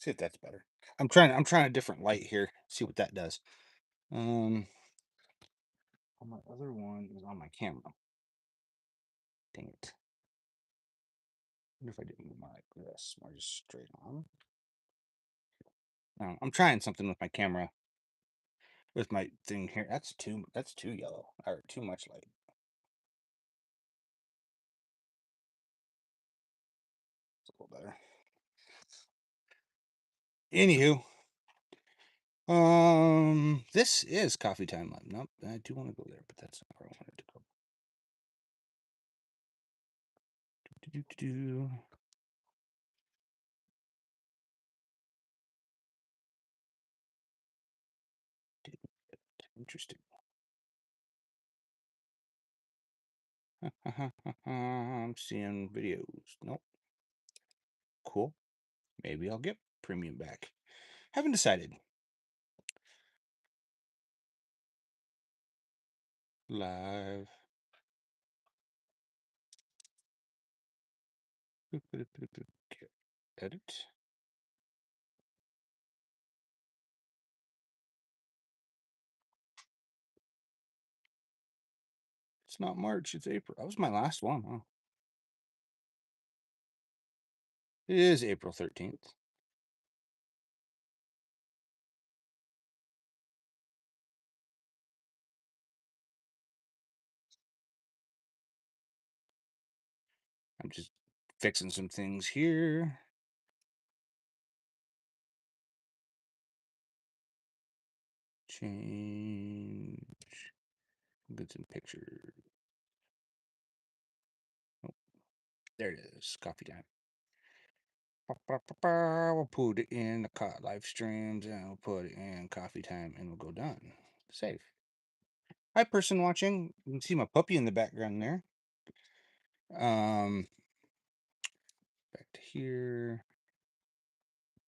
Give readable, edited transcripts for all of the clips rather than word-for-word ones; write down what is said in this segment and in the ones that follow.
See if that's better. I'm trying a different light here. See what that does. Um, my other one is on my camera. Dang it. I wonder if I didn't move my like this, or just straight on. No, I'm trying something with my camera with my thing here. That's too yellow or too much light. It's a little better. Anywho, this is coffee time live. Nope, I do want to go there, but that's not where I wanted to go. Do. Interesting. I'm seeing videos. Nope. Cool. Maybe I'll get premium back. Haven't decided. Live. Edit. It's not March, it's April. That was my last one, huh? It is April 13th. I'm just fixing some things here. Change. Get some pictures. Oh, there it is. Coffee time. We'll put it in the live streams and we'll put it in coffee time and we'll go done. Save. Hi, person watching. You can see my puppy in the background there. Back to here.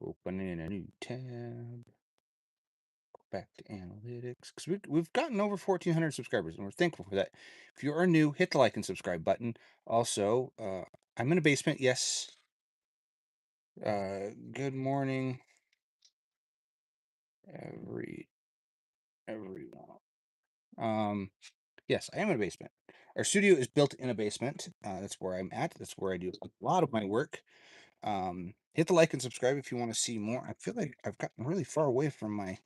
Opening a new tab. Go back to analytics because we've gotten over 1,400 subscribers and we're thankful for that. If you are new, hit the like and subscribe button. Also, I'm in a basement. Yes. Good morning, everyone. Yes, I am in a basement. Our studio is built in a basement. That's where I'm at. That's where I do a lot of my work. Hit the like and subscribe if you want to see more. I feel like I've gotten really far away from my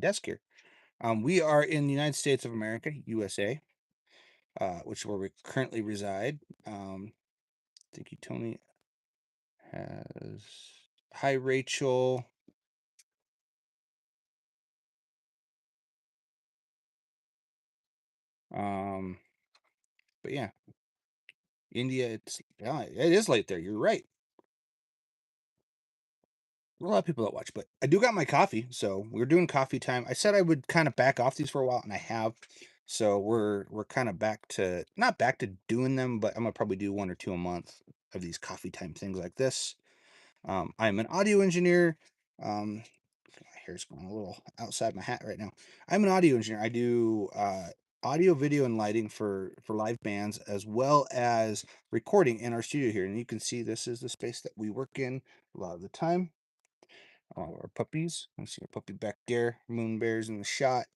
desk here. We are in the United States of America, USA, which is where we currently reside. Thank you, Tony. Has Hi, Rachel. But yeah, India. It is late there. You're right. A lot of people that watch, but I do got my coffee, so we're doing coffee time. I said I would kind of back off these for a while, and I have. So we're kind of back to not back to doing them, but I'm gonna probably do one or two a month of these coffee time things like this. I'm an audio engineer. My hair's going a little outside my hat right now. I'm an audio engineer. I do audio, video, and lighting for live bands, as well as recording in our studio here. And you can see this is the space that we work in a lot of the time. Our puppies. I see a puppy back there. Moon bears in the shot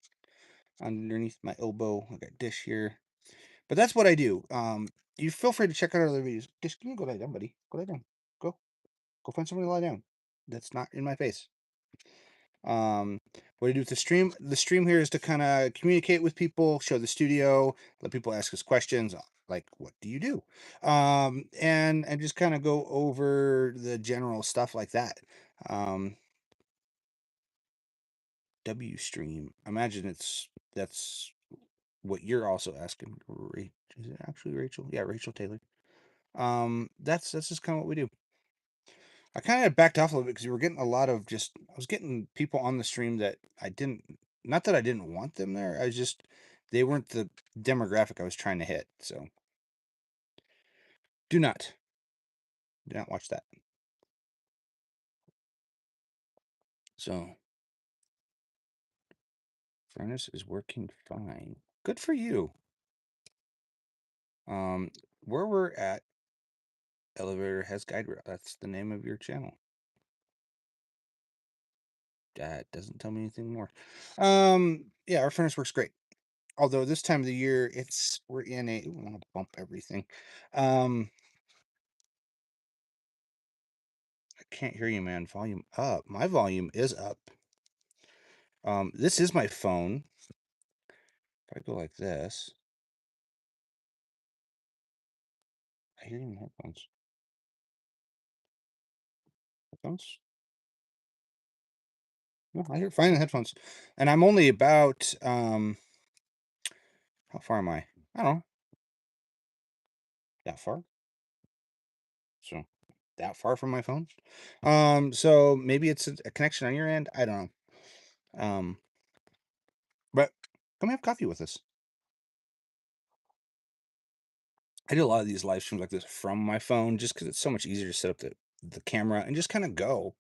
underneath my elbow. I got Dish here. But that's what I do. You feel free to check out our other videos. Dish, can you go lie down, buddy? Go lie down. Go. Go find somewhere to lie down. That's not in my face. What I do with the stream here is to kind of communicate with people, show the studio, let people ask us questions like, what do you do? And just kind of go over the general stuff like that. Um, W stream. Imagine that's what you're also asking. Is it actually Rachel? Yeah, Rachel Taylor. That's just kind of what we do. I kind of backed off a little bit because we were getting a lot of I was getting people on the stream that I didn't, not that I didn't want them there. I just, they weren't the demographic I was trying to hit. So do not, do not watch that. So furnace is working fine. Good for you. Where we're at, elevator has guide rail. That's the name of your channel. That doesn't tell me anything more. Yeah, our furnace works great. Although this time of the year, we're in a. Ooh, I want to bump everything. Um, I can't hear you, man. Volume up. My volume is up. This is my phone. If I go like this, I hear you in headphones. Headphones? No, I hear fine in headphones. And I'm only about how far am I? I don't know. That far. So that far from my phone. So maybe it's a connection on your end. I don't know. But come have coffee with us. I do a lot of these live streams like this from my phone just because it's so much easier to set up the camera and just kind of go.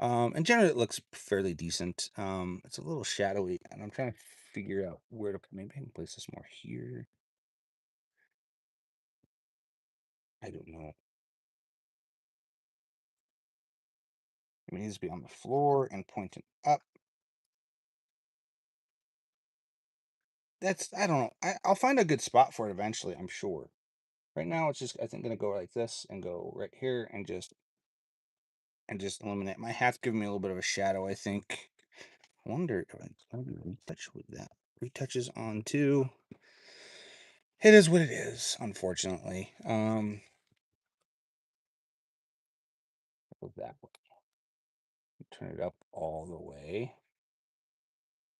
And generally it looks fairly decent. It's a little shadowy, and I'm trying to figure out where to maybe I can place this more here. I don't know. It needs to be on the floor and pointing up. I don't know. I'll find a good spot for it eventually, I'm sure. Right now it's just I think gonna go like this and go right here and just eliminate. My hat's giving me a little bit of a shadow, I think. I wonder if I maybe retouch with that. Retouches on too. It is what it is, unfortunately. Go that way. Turn it up all the way.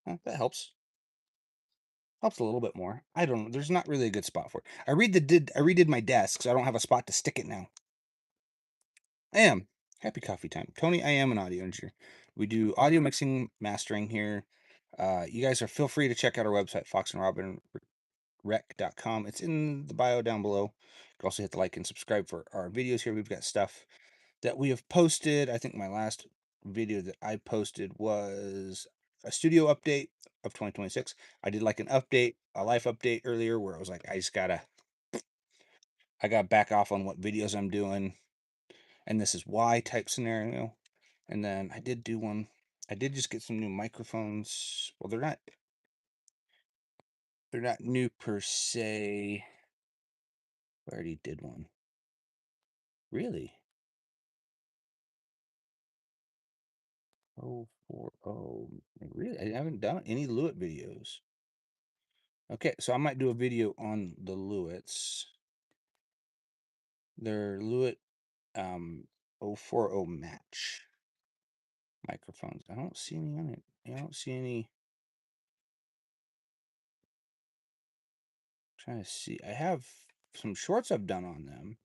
That helps. Helps a little bit more. I don't know. There's not really a good spot for it. I redid my desk, so I don't have a spot to stick it now. I am. Happy coffee time. Tony, I am an audio engineer. We do audio mixing, mastering here. You guys are feel free to check out our website, foxandrobynrec.com. It's in the bio down below. You can also hit the like and subscribe for our videos here. We've got stuff that we have posted. I think my last video that I posted was a studio update of 2026. I did like an update, a life update earlier where I was like, I gotta back off on what videos I'm doing, and this is why type scenario. And then I did do one. I did just get some new microphones. Well, they're not new per se. I already did one. Really? 040. Really? I haven't done any Lewitt videos. Okay, so I might do a video on the Lewitts. They're Lewitt 040 match microphones. I don't see any on it. I don't see any. Trying to see. I have some shorts I've done on them.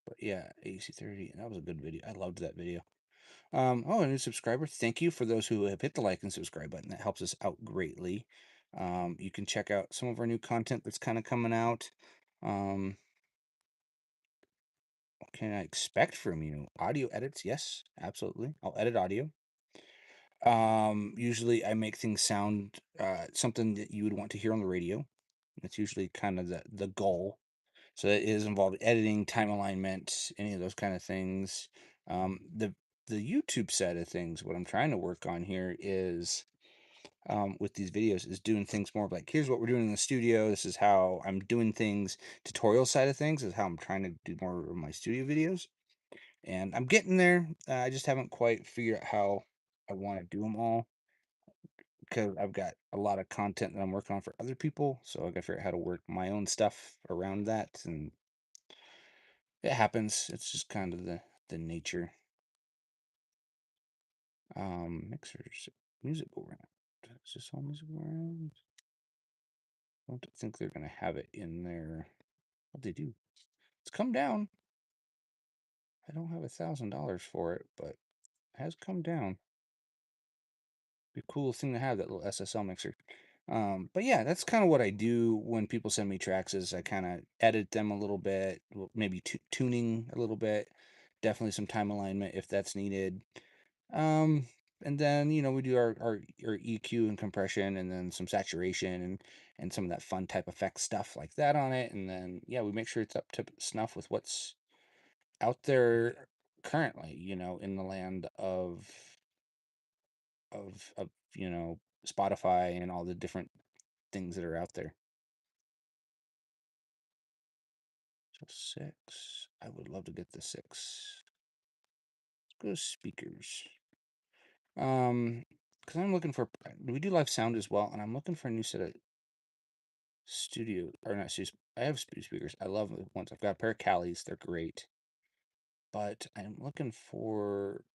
But yeah, AC30. That was a good video. I loved that video. Oh, a new subscriber. Thank you for those who have hit the like and subscribe button. That helps us out greatly. You can check out some of our new content that's kind of coming out. What can I expect from you? Audio edits? Yes, absolutely. I'll edit audio. Usually I make things sound something that you would want to hear on the radio. That's usually kind of the goal. So it is involved editing, time alignment, any of those kind of things. The YouTube side of things, what I'm trying to work on here is with these videos is doing things more of like, here's what we're doing in the studio. This is how I'm doing things. Tutorial side of things is how I'm trying to do more of my studio videos. And I'm getting there. I just haven't quite figured out how I want to do them all because I've got a lot of content that I'm working on for other people. So I got to figure out how to work my own stuff around that. And it happens. It's just kind of the nature. Mixers, music go around. Is this all music go around? I don't think they're gonna have it in there. What they do? It's come down. I don't have $1,000 for it, but it has come down. Be a cool thing to have, that little SSL mixer. But yeah, that's kind of what I do when people send me tracks. Is I kind of edit them a little bit, maybe tuning a little bit. Definitely some time alignment if that's needed. Um, and then we do our EQ and compression, and then some saturation and some of that fun type effect stuff like that on it. And then yeah, we make sure it's up to snuff with what's out there currently, in the land of Spotify and all the different things that are out there. So 6. I would love to get the 6. Let's go to speakers. Because I'm looking for. We do live sound as well, and I'm looking for a new set of studio or not studio. I have studio speakers. I love the ones. I've got a pair of Callies. They're great, but I'm looking for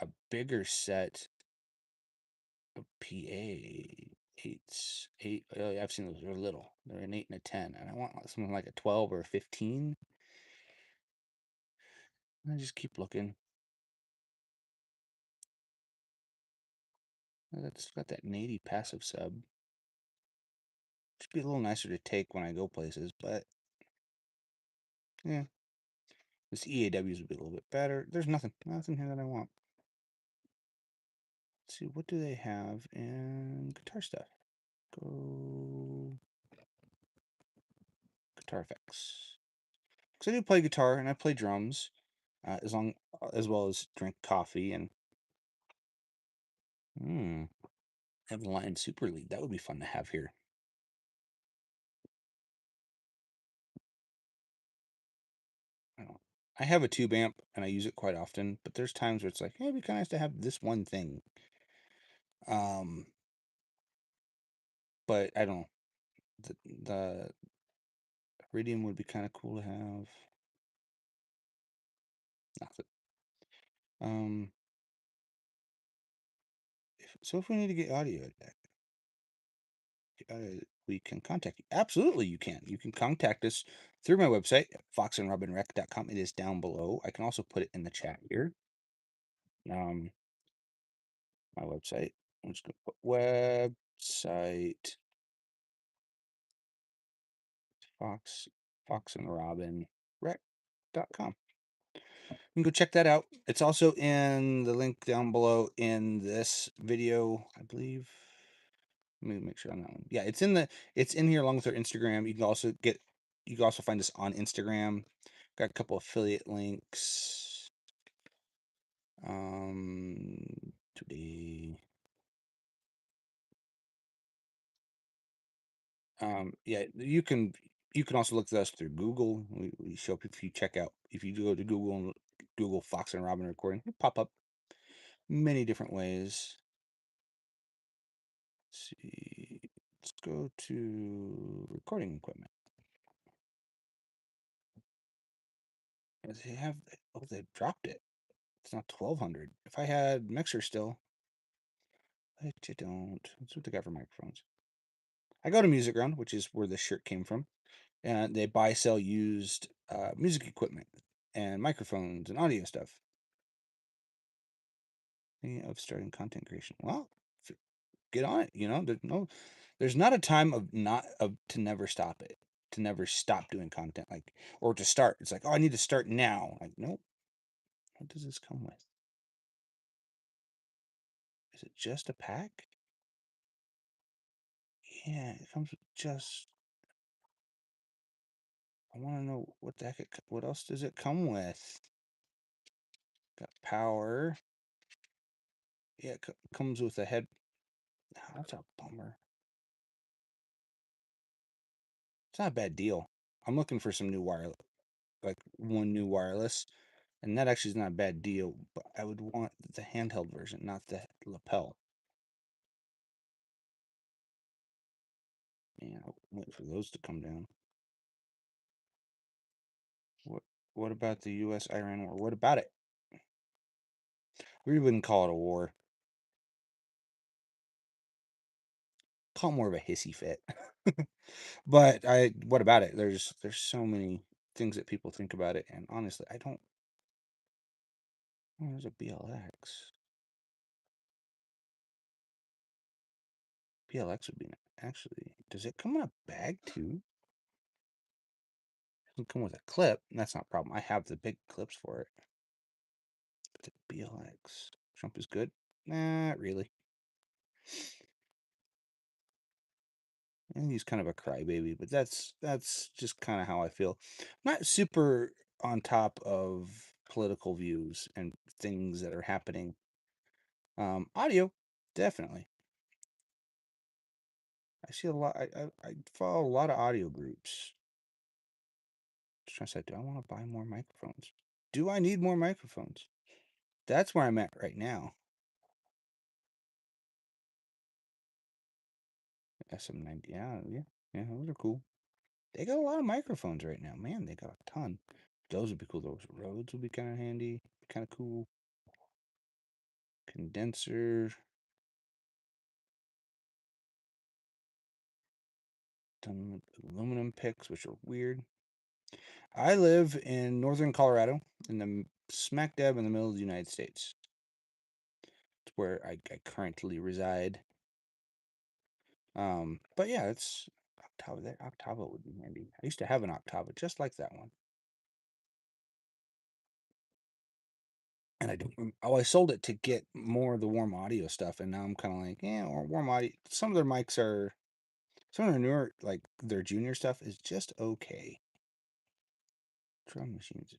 a bigger set of PA eights. I've seen those. They're little. They're an 8 and a 10, and I want something like a 12 or a 15. And I just keep looking. That's got that 80 passive sub. Should be a little nicer to take when I go places, but yeah, this EAWs would be a little bit better. There's nothing here that I want. Let's see, what do they have in guitar stuff? Go guitar effects. Because I do play guitar and I play drums, as well as drink coffee and have the Lion Super Lead. That would be fun to have here. I have a tube amp and I use it quite often, but there's times where it's like, hey, it'd be kind of nice to have this one thing. But I don't know. The Iridium would be kind of cool to have. Nothing. If we need to get audio deck, we can contact you. Absolutely, you can. You can contact us through my website, foxandrobynrec.com. It is down below. I can also put it in the chat here. My website. I'm just gonna put website foxandrobynrec.com. You can go check that out. It's also in the link down below in this video, I believe. Let me make sure on that one. Yeah, it's in here along with our Instagram. You can also find us on Instagram. Got a couple affiliate links. Today. Yeah, you can also look at us through Google. We show up if you go to Google and Google Fox and Robyn recording, it'll pop up many different ways. Let's see. Let's go to recording equipment. They've dropped it. It's not 1200. If I had mixer still, but you don't. That's what they got for microphones. I go to Music Ground, which is where this shirt came from, and they buy sell used music equipment and microphones and audio stuff. Thinking of starting content creation. Well, get on it. There's not a time to never stop it, to never stop doing content, or to start. It's like, oh, I need to start now. Like, nope. What does this come with? Is it just a pack? Yeah, it comes with just. I want to know what the heck. What else does it come with? Got power. Yeah, it comes with a head. Oh, that's a bummer. It's not a bad deal. I'm looking for some new wireless, like one new wireless, and that actually is not a bad deal. But I would want the handheld version, not the lapel. Yeah, I'll wait for those to come down. What about the U.S.-Iran war? What about it? We wouldn't call it a war. Call it more of a hissy fit. But what about it? There's so many things that people think about it, and honestly, I don't. Oh, there's a BLX. BLX would be actually. Does it come in a bag too? It doesn't come with a clip. That's not a problem. I have the big clips for it. But the BLX. Trump is good? Not really. I think he's kind of a crybaby, but that's just kind of how I feel. I'm not super on top of political views and things that are happening. Audio, definitely. I see a lot. I follow a lot of audio groups. Just trying to say, do I want to buy more microphones? Do I need more microphones? That's where I'm at right now. SM90, yeah, those are cool. They got a lot of microphones right now, man. They got a ton. Those would be cool. Those Rhodes would be kind of handy, kind of cool. Condenser. Some aluminum picks, which are weird. I live in northern Colorado, in the smack dab in the middle of the United States. It's where I currently reside. But yeah, it's Octava. That Octava would be handy. I used to have an Octava just like that one. And I don't. Oh, I sold it to get more of the warm audio stuff, and now I'm kind of like, yeah, or warm audio. Some of their mics are, some of their newer, like their junior stuff, is just okay. Drum machines,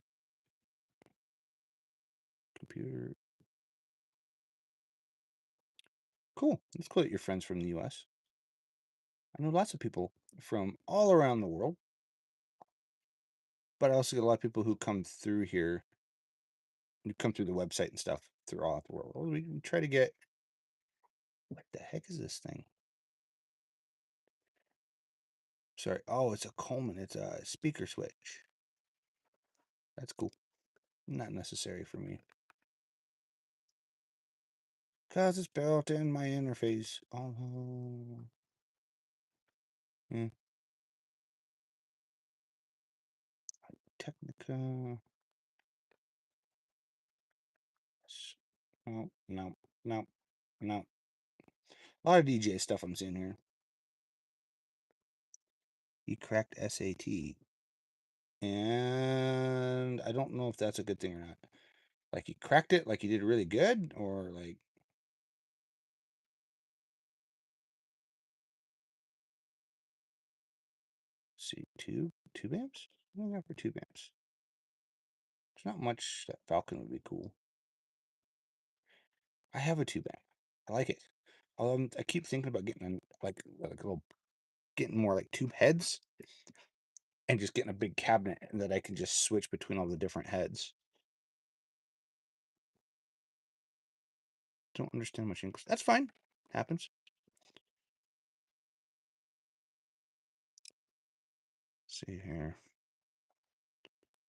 computer. Cool. It's cool that you're friends from the U.S. I know lots of people from all around the world, but I also get a lot of people who come through here, who come through the website and stuff through all the world. Well, we try to get. What the heck is this thing? Sorry. Oh, it's a Coleman. It's a speaker switch. That's cool. Not necessary for me. Because it's built in my interface. Oh. Yeah. Technica. No, no, no, no. A lot of DJ stuff I'm seeing here. He cracked SAT. And I don't know if that's a good thing or not. Like he cracked it, like he did really good, or like see two amps? What do I got for two amps? There's not much that Falcon would be cool. I have a tube amp. I like it. I keep thinking about getting like a little, getting more like tube heads, and just getting a big cabinet that I can just switch between all the different heads. Don't understand much English. That's fine. Happens. Let's see here.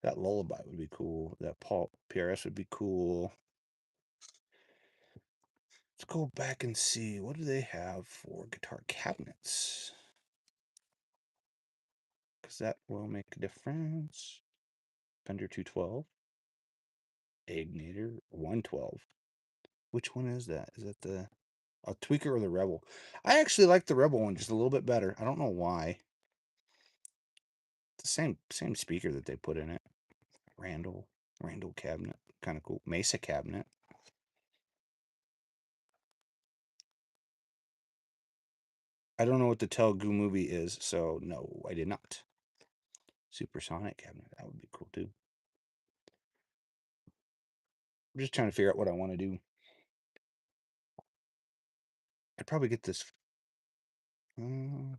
That lullaby would be cool. That Paul PRS would be cool. Let's go back and see, what do they have for guitar cabinets? Because that will make a difference. Fender 212. Ignator 112. Which one is that? Is that the Tweaker or the Rebel? I actually like the Rebel one just a little bit better. I don't know why. It's the same speaker that they put in it. Randall cabinet. Kind of cool. Mesa cabinet. I don't know what the Telugu movie is, so no, I did not. Supersonic cabinet. That would be cool too. I'm just trying to figure out what I want to do. I'd probably get this. Uh,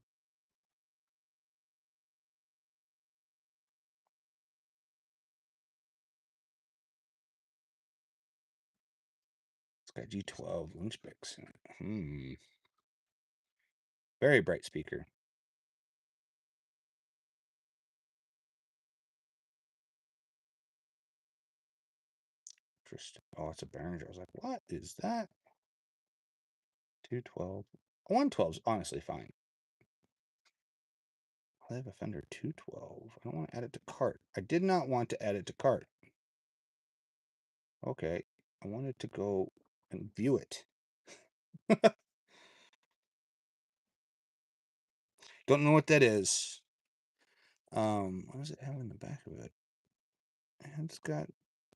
it's got G12 link specs. Very bright speaker. Interesting. Oh, it's a Behringer. I was like, what is that? 212. 112 is honestly fine. I have a Fender 212. I don't want to add it to cart. I did not want to add it to cart. Okay. I wanted to go and view it. Don't know what that is. What does it have in the back of it? And it's got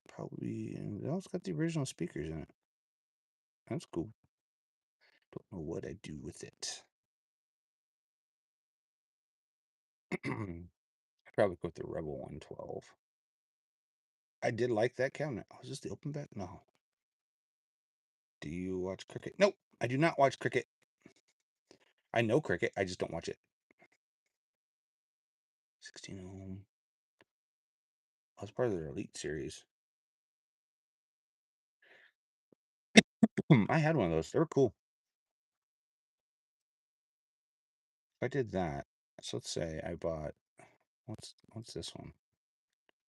probably, oh, it's got the original speakers in it. That's cool. Don't know what I do with it. I probably go with the Rebel 112. I did like that cabinet. Oh, is this the open back? No. Do you watch cricket? Nope, I do not watch cricket. I know cricket, I just don't watch it. 16 ohm. I was part of their Elite series. I had one of those. They were cool. I did that. So let's say I bought what's this one?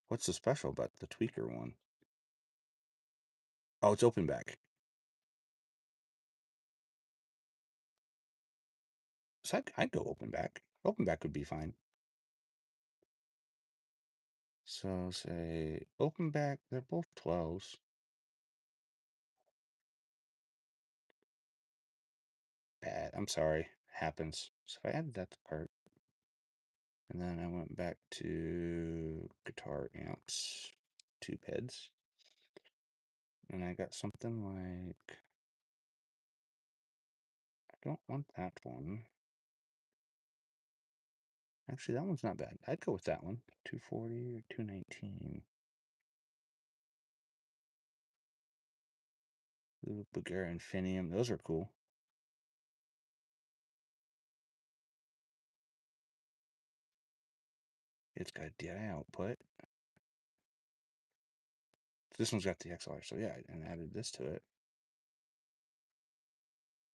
What's so special about the tweaker one? Oh, it's open back. So I'd go open back. Open back would be fine. So say open back, they're both 12s. Bad. I'm sorry. Happens. So if I added that to cart, and then I went back to guitar amps, tube heads, and I got something like, I don't want that one. Actually, that one's not bad. I'd go with that one. 240 or 219. The Bulgara Infinium. Those are cool. It's got DI output. This one's got the XLR. So yeah, and added this to it.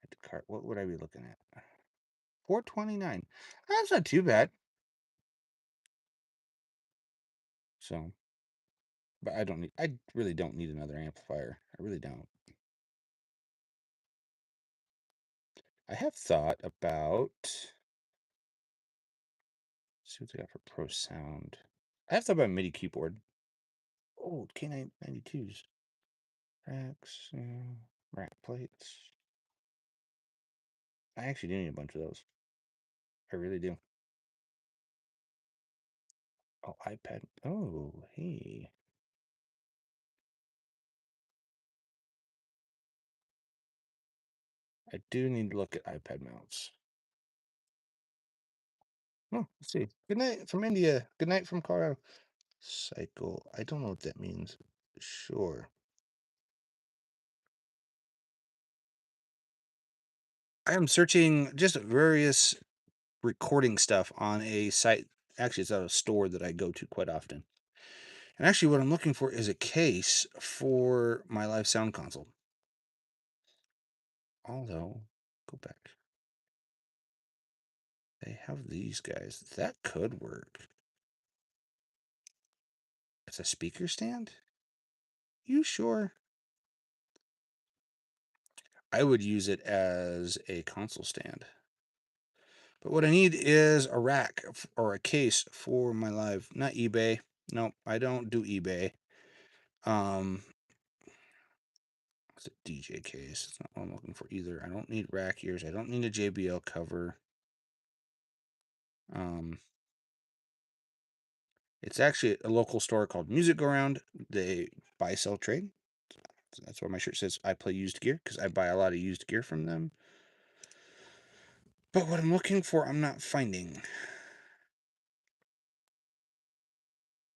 At the cart. What would I be looking at? 429. That's not too bad. So, but I really don't need another amplifier. I really don't. I have thought about, see what they got for Pro Sound. I have thought about a MIDI keyboard. Oh, K992s. Racks, rack plates. I actually do need a bunch of those. I really do. Oh, iPad. Oh, hey. I do need to look at iPad mounts. Oh, let's see. Good night from India. Good night from Colorado. Cycle. I don't know what that means. Sure. I am searching just various recording stuff on a site. Actually, it's at a store that I go to quite often. And actually, what I'm looking for is a case for my live sound console. Although, go back. They have these guys. That could work. It's a speaker stand? You sure? I would use it as a console stand. But what I need is a rack or a case for my live, not eBay. No, I don't do eBay. It's a DJ case. It's not what I'm looking for either. I don't need rack ears. I don't need a JBL cover. Um, it's actually a local store called Music Go Round. They buy, sell, trade. So that's why my shirt says I play used gear because I buy a lot of used gear from them. But what I'm looking for, I'm not finding.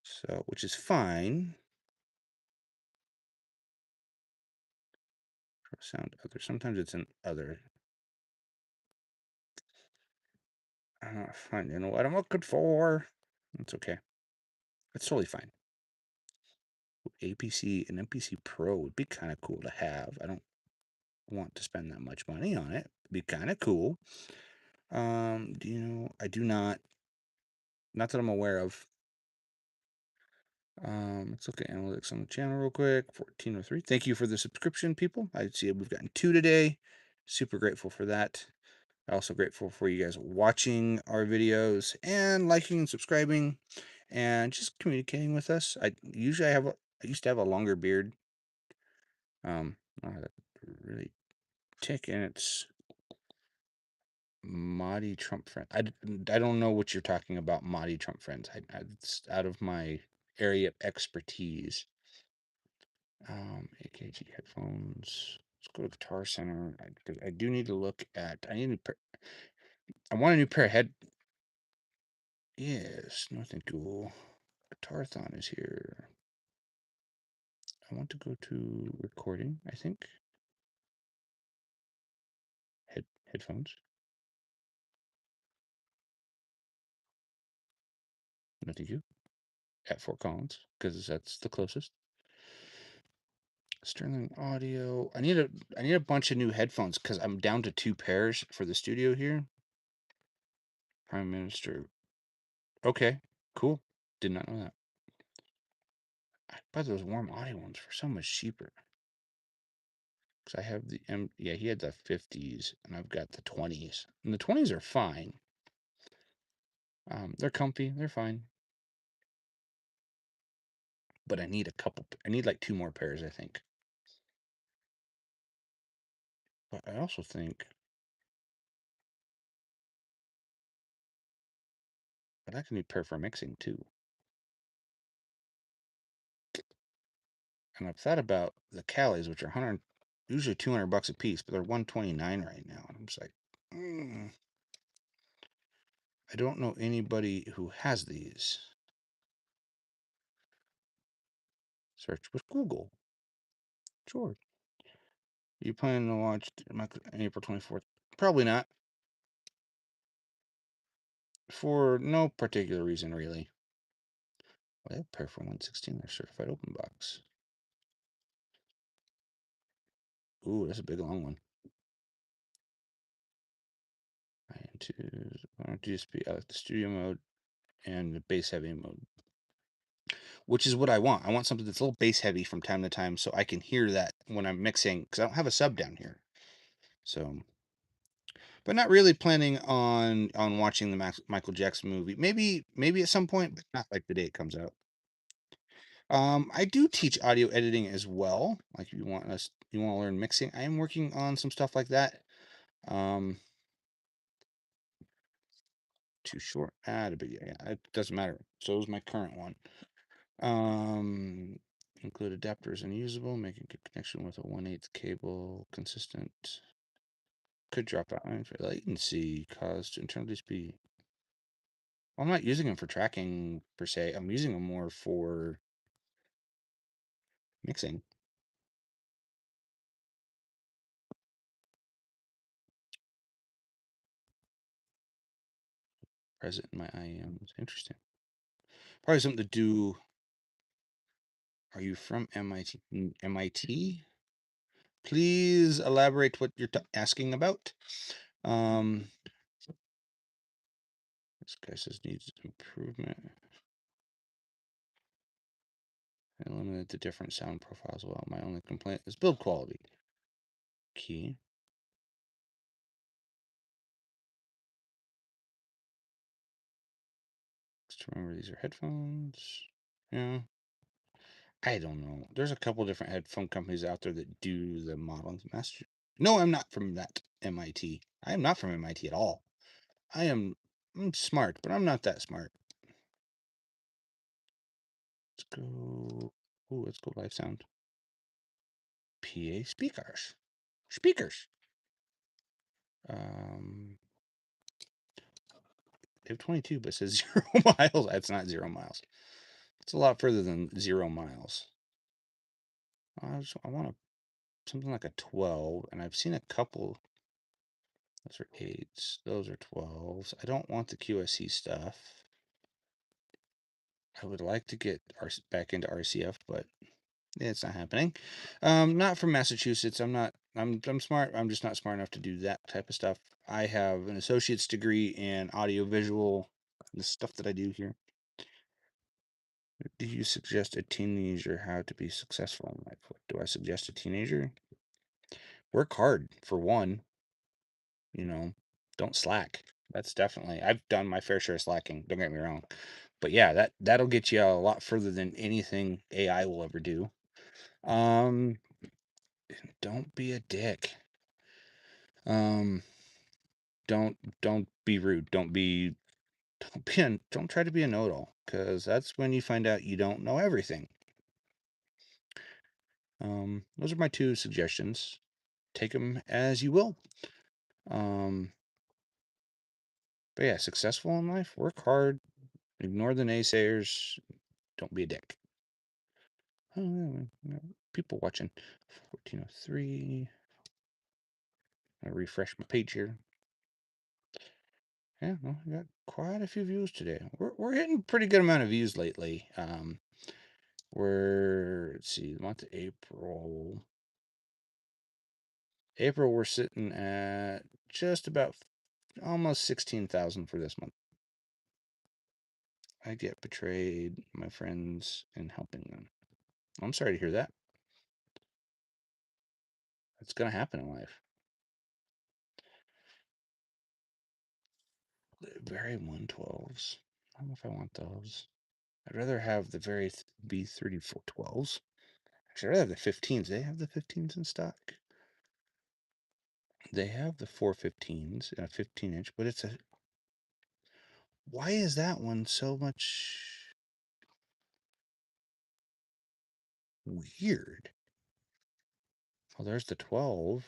So, which is fine. Sound other. Sometimes it's an other. I'm not finding what I'm looking for. It's okay. It's totally fine. APC, an MPC Pro would be kind of cool to have. I don't want to spend that much money on it. It'd be kind of cool. Do you know? I do not. Not that I'm aware of. Let's look at analytics on the channel real quick. 1403. Thank you for the subscription, people. I see we've gotten 2 today. Super grateful for that. Also grateful for you guys watching our videos and liking and subscribing and just communicating with us. I used to have a longer beard. Really tick, and it's Mahdi Trump friend. I don't know what you're talking about, Mahdi Trump friends. It's out of my area of expertise. AKG headphones. Let's go to Guitar Center. I do need to look at. I want a new pair of head. Yes, nothing cool. Guitar-thon is here. I want to go to recording, I think. Headphones. No, thank you. At Fort Collins, because that's the closest. Sterling audio. I need a bunch of new headphones because I'm down to 2 pairs for the studio here. Prime Minister. Okay, cool. Did not know that. I bought those warm audio ones for so much cheaper. Because I have the yeah, he had the 50s and I've got the 20s. And the 20s are fine. They're comfy, they're fine. But I need I need like 2 more pairs, I think. But I also think that I can need a pair for mixing too. And I've thought about the Callies, which are usually $200 a piece, but they're $129 right now. And I'm just like, I don't know anybody who has these. Search with Google. Sure. You planning to watch April 24th? Probably not. For no particular reason, really. Well, they have a pair for 116. They're certified open box. Ooh, that's a big long one. I want to just be I like the studio mode and the bass heavy mode, which is what I want. I want something that's a little bass heavy from time to time, so I can hear that when I'm mixing, because I don't have a sub down here. So, but not really planning on watching the Michael Jackson movie. Maybe at some point, but not like the day it comes out. I do teach audio editing as well. Like you want to learn mixing. I am working on some stuff like that. Um, too short. But yeah, it doesn't matter. So is my current one. Include adapters unusable, making good connection with a 1/8 cable consistent. Could drop out for latency caused internally speed. Well, I'm not using them for tracking per se. I'm using them more for mixing. Present in my IEMs. Interesting. Probably something to do. Are you from MIT? MIT? Please elaborate what you're asking about. This guy says needs improvement. I eliminated the different sound profiles. Well, my only complaint is build quality. Key. Just remember these are headphones. Yeah. I don't know. There's a couple different headphone companies out there that do the modeling. Master. No, I'm not from that MIT. I am not from MIT at all. I'm smart, but I'm not that smart. Let's go. Oh, let's go live sound. PA speakers. Speakers. They have 22, but it says 0 miles. That's not 0 miles. It's a lot further than 0 miles. I want something like a 12, and I've seen a couple. Those are 8s. Those are 12s. I don't want the QSC stuff. I would like to get back into RCF, but it's not happening. Not from Massachusetts. I'm smart. I'm just not smart enough to do that type of stuff. I have an associate's degree in audiovisual, the stuff that I do here. Do you suggest a teenager how to be successful in life? What do I suggest a teenager? Work hard for one. Don't slack. That's definitely. I've done my fair share of slacking. Don't get me wrong, but yeah, that'll get you a lot further than anything AI will ever do. Um, don't be a dick. Um, don't be rude. Don't try to be a know-it-all, because that's when you find out you don't know everything. Those are my 2 suggestions. Take them as you will. But yeah, successful in life, work hard, ignore the naysayers, don't be a dick. Oh, people watching. 1403. I refresh my page here. Yeah, well, we got quite a few views today. We're hitting pretty good amount of views lately. Let's see, the month of April. April, we're sitting at just about almost 16,000 for this month. I get betrayed, my friends, in helping them. I'm sorry to hear that. It's gonna happen in life. Very 112s. I don't know if I want those. I'd rather have the very B3412s. Actually, I'd rather have the 15s. They have the 15s in stock. They have the 415s and a 15-inch, but it's a. Why is that one so much weird? Oh, there's the 12,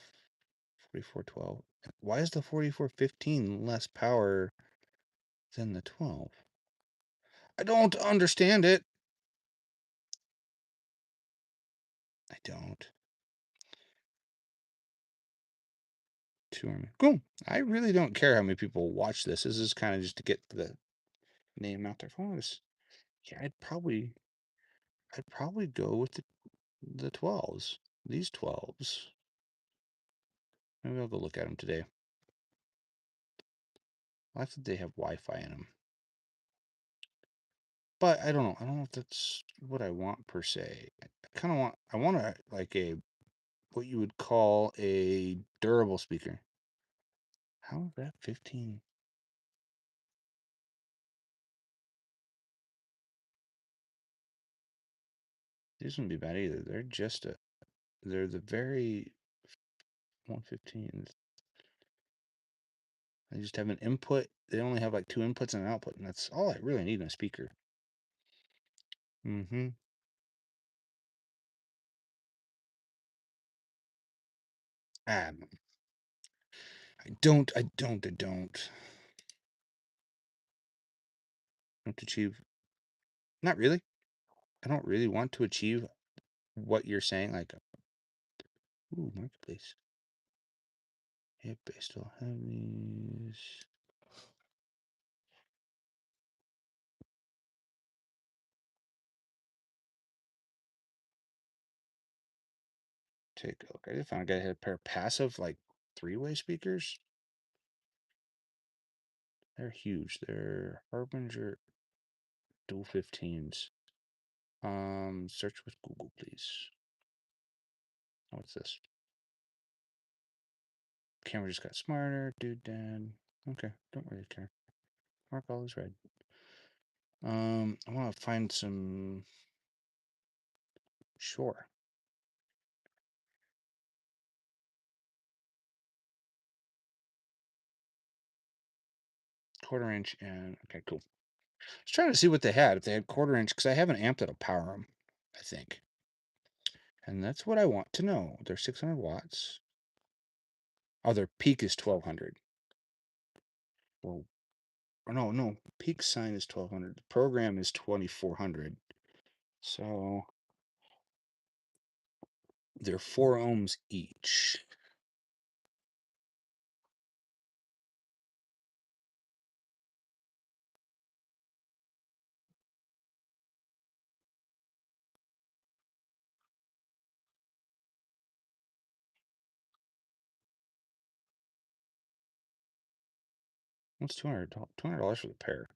4412. Why is the 4415 less power than the 12? I don't understand it. I don't. 200. Cool. I really don't care how many people watch this. This is kind of just to get the name out there. Yeah, I'd probably go with the 12s. These 12s. Maybe I'll go look at them today. I think they have Wi-Fi in them. But I don't know. I don't know if that's what I want per se. I want like what you would call a durable speaker. How is that 15? These wouldn't be bad either. They're the very 115s. They just have an input. They only have like two inputs and an output, and that's all I really need in a speaker. Mm-hmm. Ah, I don't achieve. Not really. I don't really want to achieve what you're saying. Like, ooh, marketplace. Yeah, based on heavies. Take a look. I just found a guy that had a pair of passive, like, three-way speakers. They're huge. They're Harbinger dual 15s. Search with Google, please. Oh, what's this? Camera just got smarter. Dude, dad. Okay, don't really care. Mark all is red. I want to find some. Sure. Quarter inch and okay, cool. I was trying to see what they had. If they had quarter inch, because I have an amp that'll power them, I think. And that's what I want to know. They're 600 watts. Oh, their peak is 1200. Well, or no. Peak sign is 1200. The program is 2400. So they're 4 ohms each. What's $200 for the pair?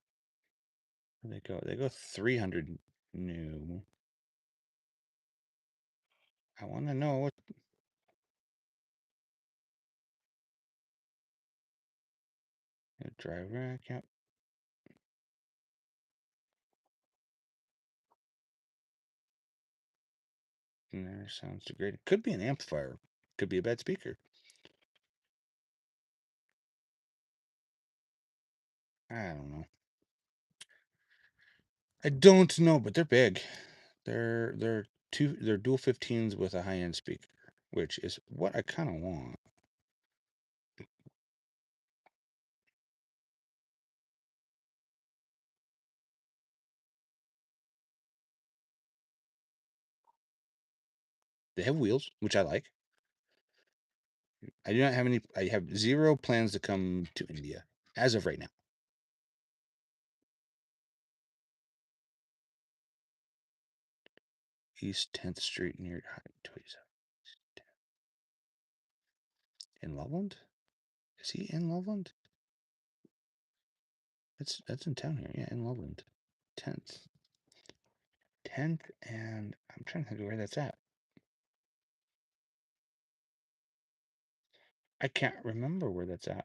Where they go? They go 300 new. I want to know what drive rack. Yep. And there sounds great. It could be an amplifier. Could be a bad speaker. I don't know. I don't know, but they're big. They're dual 15s with a high-end speaker, which is what I kind of want. They have wheels, which I like. I do not have any. I have zero plans to come to India as of right now. East 10th Street near Toys in Loveland. Is he in Loveland? That's in town here. Yeah, in Loveland. 10th. 10th, and I'm trying to think of where that's at. I can't remember where that's at.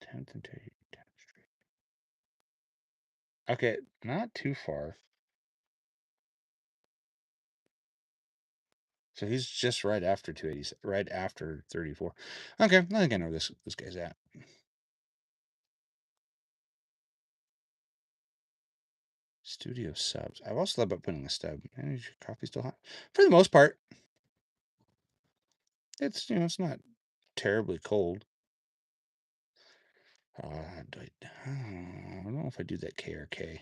10th and 10th Street. Okay, not too far. So he's just right after 280, right after 34. Okay, I think I know this guy's at. Studio subs. I've also thought about putting a stub. And is your coffee still hot? For the most part, it's it's not terribly cold. I don't know if I do that KRK.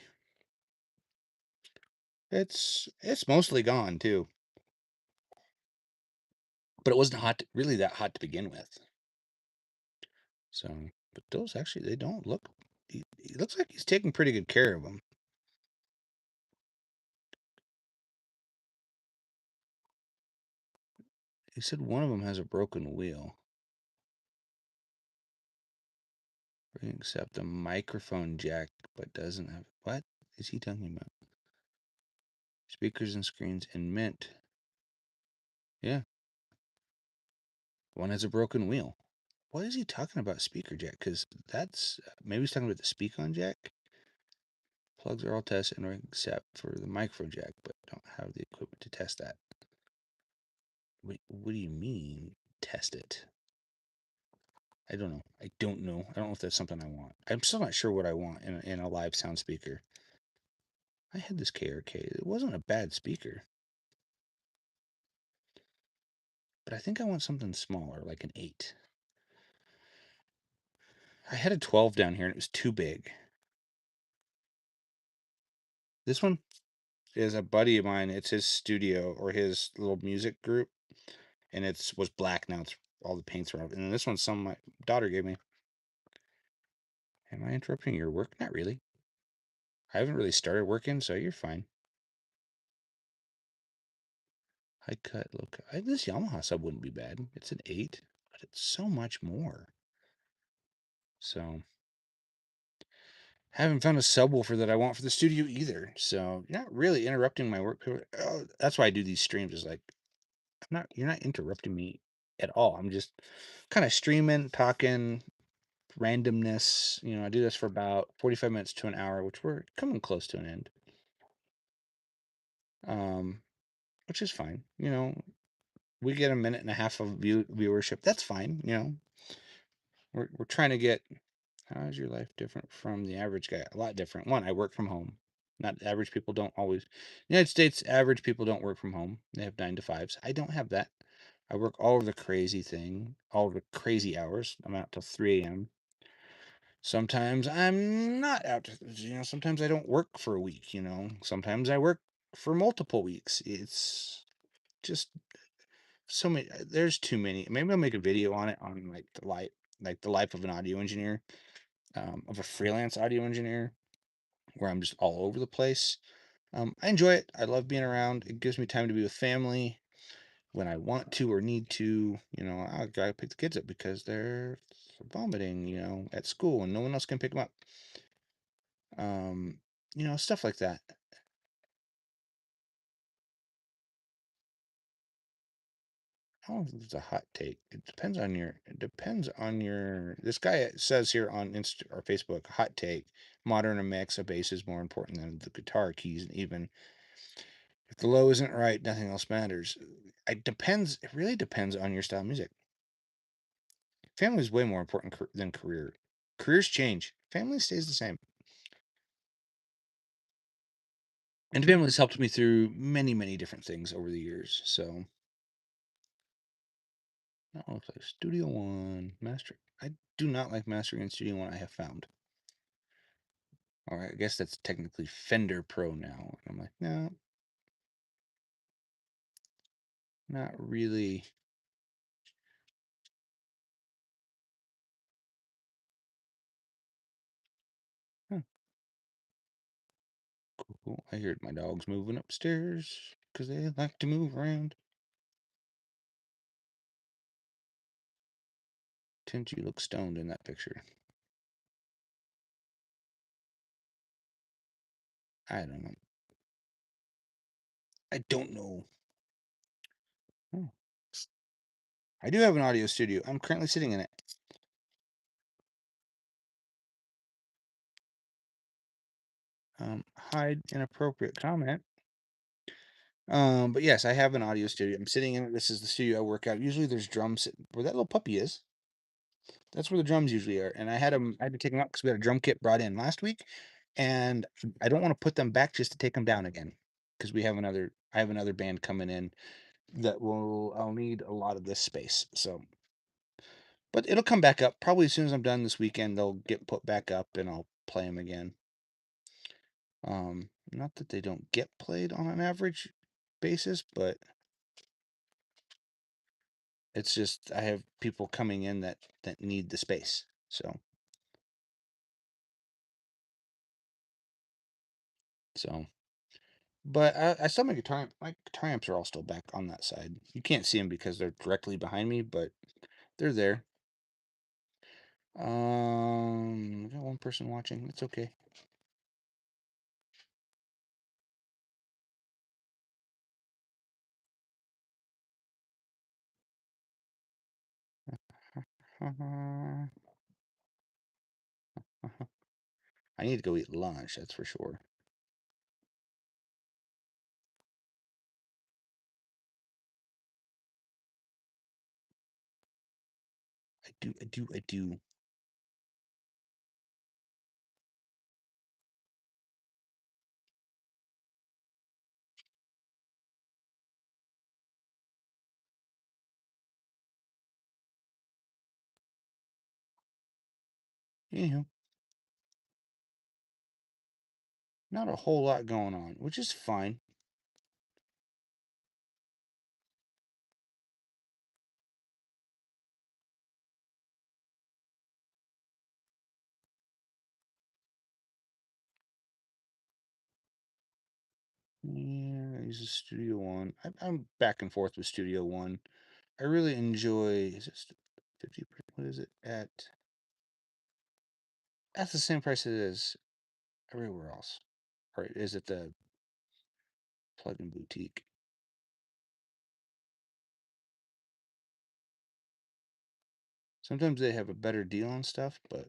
It's mostly gone too, but it wasn't really that hot to begin with. So, but those actually they don't look. He looks like he's taking pretty good care of them. He said one of them has a broken wheel. Except a microphone jack, but doesn't have. What is he talking about? Speakers and screens in mint. Yeah, one has a broken wheel. What is he talking about? Speaker jack? Because that's maybe he's talking about the speak on jack. Plugs are all tested and except for the microphone jack, but don't have the equipment to test that. Wait, what do you mean test it? I don't know. I don't know. I don't know if that's something I want. I'm still not sure what I want in a live sound speaker. I had this KRK. It wasn't a bad speaker. But I think I want something smaller, like an 8. I had a 12 down here and it was too big. This one is a buddy of mine. It's his studio or his little music group, and was black. Now it's all the paints are off. And this one's some my daughter gave me. Am I interrupting your work? Not really. I haven't really started working, so you're fine. High cut, low cut. This Yamaha sub wouldn't be bad. It's an 8, but it's so much more. So haven't found a subwoofer that I want for the studio either. So you're not really interrupting my work. Oh, that's why I do these streams. Is like you're not interrupting me at all. I'm just kind of streaming, talking, randomness. I do this for about 45 minutes to an hour, which we're coming close to an end. Which is fine. We get a minute and a half of viewership. That's fine. We're trying to get. How is your life different from the average guy? A lot different. One, I work from home. Not average people don't always. United States average people don't work from home. They have 9 to 5s. I don't have that. I work all of the crazy thing, all of the crazy hours. I'm out till 3 a.m. Sometimes I'm not out. Sometimes I don't work for a week. Sometimes I work for multiple weeks. It's just so many. There's too many. Maybe I'll make a video on it on like the life of an audio engineer, of a freelance audio engineer, where I'm just all over the place. I enjoy it. I love being around. It gives me time to be with family when I want to or need to. I gotta pick the kids up because they're vomiting, at school and no one else can pick them up. Stuff like that. I don't know if it's a hot take. It depends on your. This guy says here on Insta or Facebook, hot take: modern mix, a bass is more important than the guitar keys, and even if the low isn't right, nothing else matters. It depends. It really depends on your style of music. Family is way more important than career. Careers change. Family stays the same. And family has helped me through many, many different things over the years. So, oh, it's like Studio One, master. I do not like mastering in Studio One. I have found. Or I guess that's technically Fender Pro now. And I'm like, no. Not really. Huh, cool. I heard my dogs moving upstairs because they like to move around. Didn't you look stoned in that picture? I don't know. I don't know. Oh, I do have an audio studio. I'm currently sitting in it. Hide inappropriate comment. But yes, I have an audio studio. I'm sitting in it. This is the studio I work out. Usually there's drums where that little puppy is. That's where the drums usually are. And I had to take them out because we had a drum kit brought in last week, and I don't want to put them back just to take them down again because I have another band coming in I'll need a lot of this space. So, but it'll come back up probably as soon as I'm done this weekend. They'll get put back up, and I'll play them again. Not that they don't get played on an average basis, but it's just I have people coming in that need the space. So, but I still my guitar amps are all still back on that side. You can't see them because they're directly behind me, but they're there. We got one person watching. It's okay. I need to go eat lunch, that's for sure. I do. Anyhow, not a whole lot going on, which is fine. Yeah, I use a Studio One. I'm back and forth with Studio One. I really enjoy. Is it 50? What is it at? That's the same price it is everywhere else. Or is it the plug-in boutique? Sometimes they have a better deal on stuff, but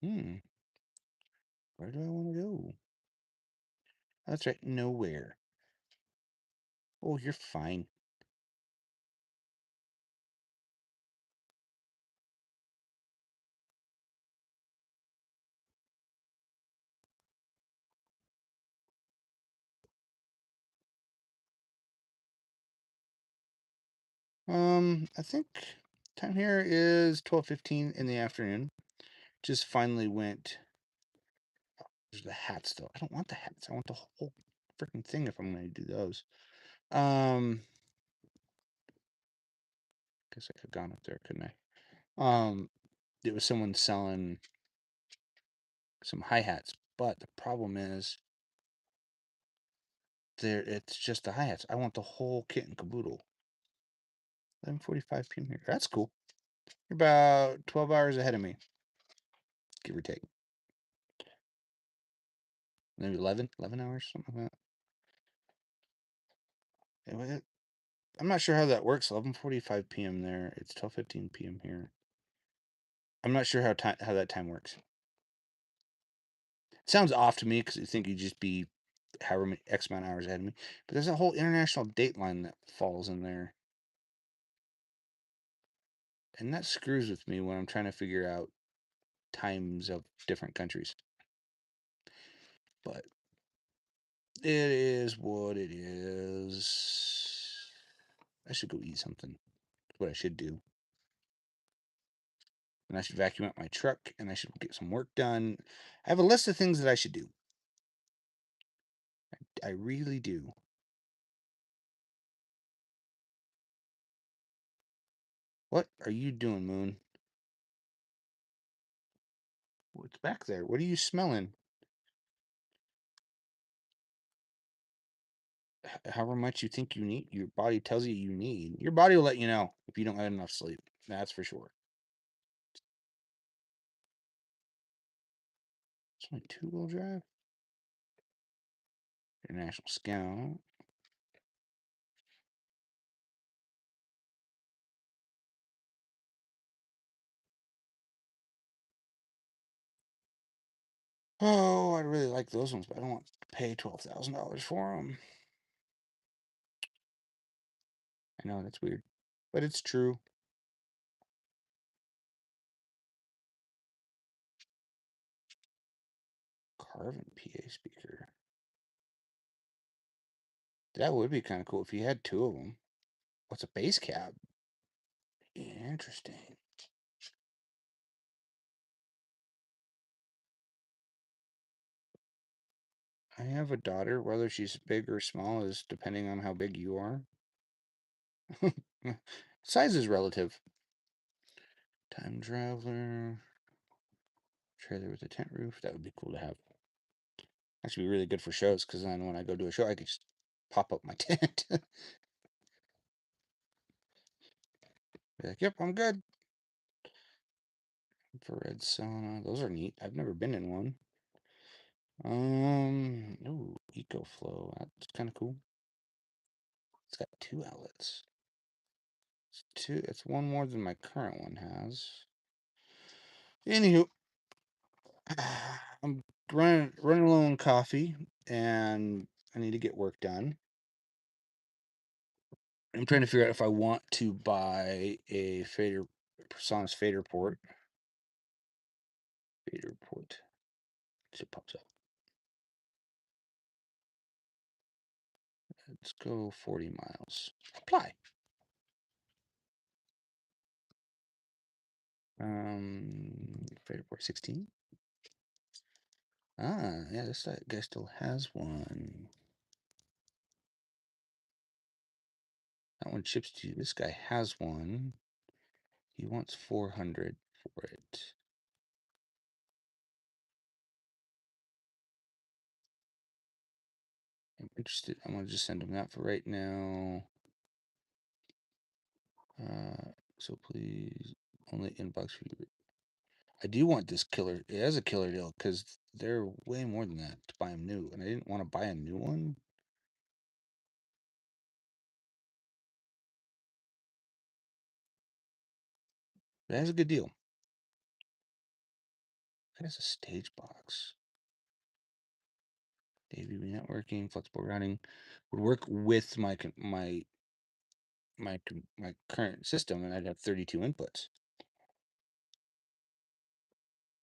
hmm, where do I want to go? That's right, nowhere. Oh, you're fine. I think time here is 12:15 in the afternoon. Just finally went. There's the hats though. I don't want the hats. I want the whole freaking thing if I'm going to do those. Um, guess I could have gone up there, couldn't I? It was someone selling some hi-hats, but the problem is there it's just the hi-hats. I want the whole kit and caboodle. 11:45 p.m. here. That's cool. You're about 12 hours ahead of me, give or take. Maybe 11 hours, something like that. I'm not sure how that works. 11:45 p.m. there. It's 12:15 p.m. here. I'm not sure how that time works. It sounds off to me because I think you'd just be however many X amount of hours ahead of me. But there's a whole international date line that falls in there. And that screws with me when I'm trying to figure out times of different countries. But it is what it is. I should go eat something. That's what I should do. And I should vacuum out my truck and I should get some work done. I have a list of things that I should do. I really do. What are you doing, Moon? What's back there? What are you smelling? However much you think you need, your body tells you need. Your body will let you know if you don't get enough sleep. That's for sure. It's only two-wheel drive. International Scout. Oh, I really like those ones, but I don't want to pay $12,000 for them. I know that's weird, but it's true. Carbon PA speaker. That would be kind of cool if you had two of them. What's a bass cab? Interesting. I have a daughter. Whether she's big or small is depending on how big you are. Size is relative. Time traveler. Trailer with a tent roof. That would be cool to have. Actually, be really good for shows because then when I go do a show, I can just pop up my tent. Be like, yep, I'm good. Infrared sauna. Those are neat. I've never been in one. Ooh, EcoFlow. That's kind of cool. It's got two outlets. It's one more than my current one has. Anywho, I'm running low on coffee, and I need to get work done. I'm trying to figure out if I want to buy a Personas fader port. Fader port. It pops up. Let's go 40 miles. Apply. Fader port 16. Ah, yeah, this guy still has one. That one ships to you. This guy has one. He wants 400 for it. I'm interested. I'm gonna just send him that for right now. So please only inbox for you. I do want this killer. It has a killer deal because they're way more than that to buy them new, and I didn't want to buy a new one. But it has a good deal. It has a stage box. AV networking, flexible routing would work with my current system, and I'd have 32 inputs.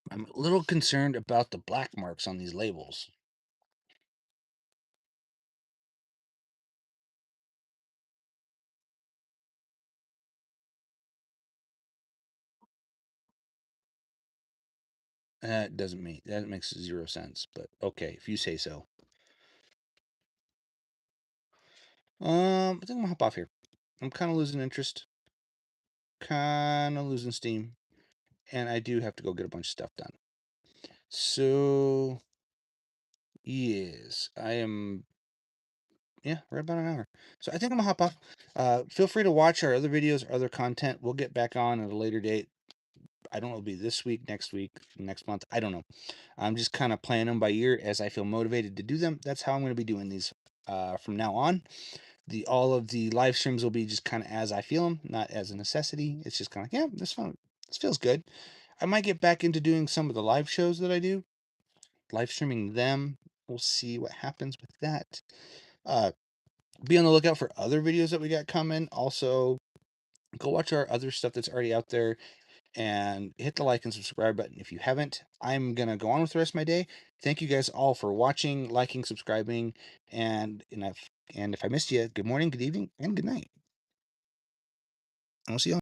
I'm a little concerned about the black marks on these labels. That doesn't mean that makes 0 sense, but okay, if you say so. I think I'm gonna hop off here. I'm kind of losing interest, kind of losing steam, and I do have to go get a bunch of stuff done. So, yes, I am. Yeah, right about an hour. So I think I'm gonna hop off. Feel free to watch our other videos, our other content. We'll get back on at a later date. I don't know, it'll be this week, next month. I don't know. I'm just kind of playing them by ear as I feel motivated to do them. That's how I'm going to be doing these from now on. All of the live streams will be just kind of as I feel them, not as a necessity. It's just kind of like, yeah, this fun. This feels good. I might get back into doing some of the live shows that I do, live streaming them. We'll see what happens with that. Be on the lookout for other videos that we got coming. Also, go watch our other stuff that's already out there and hit the like and subscribe button if you haven't. I'm going to go on with the rest of my day. Thank you guys all for watching, liking, subscribing, and if I missed you, good morning, good evening, and good night. I'll see you all.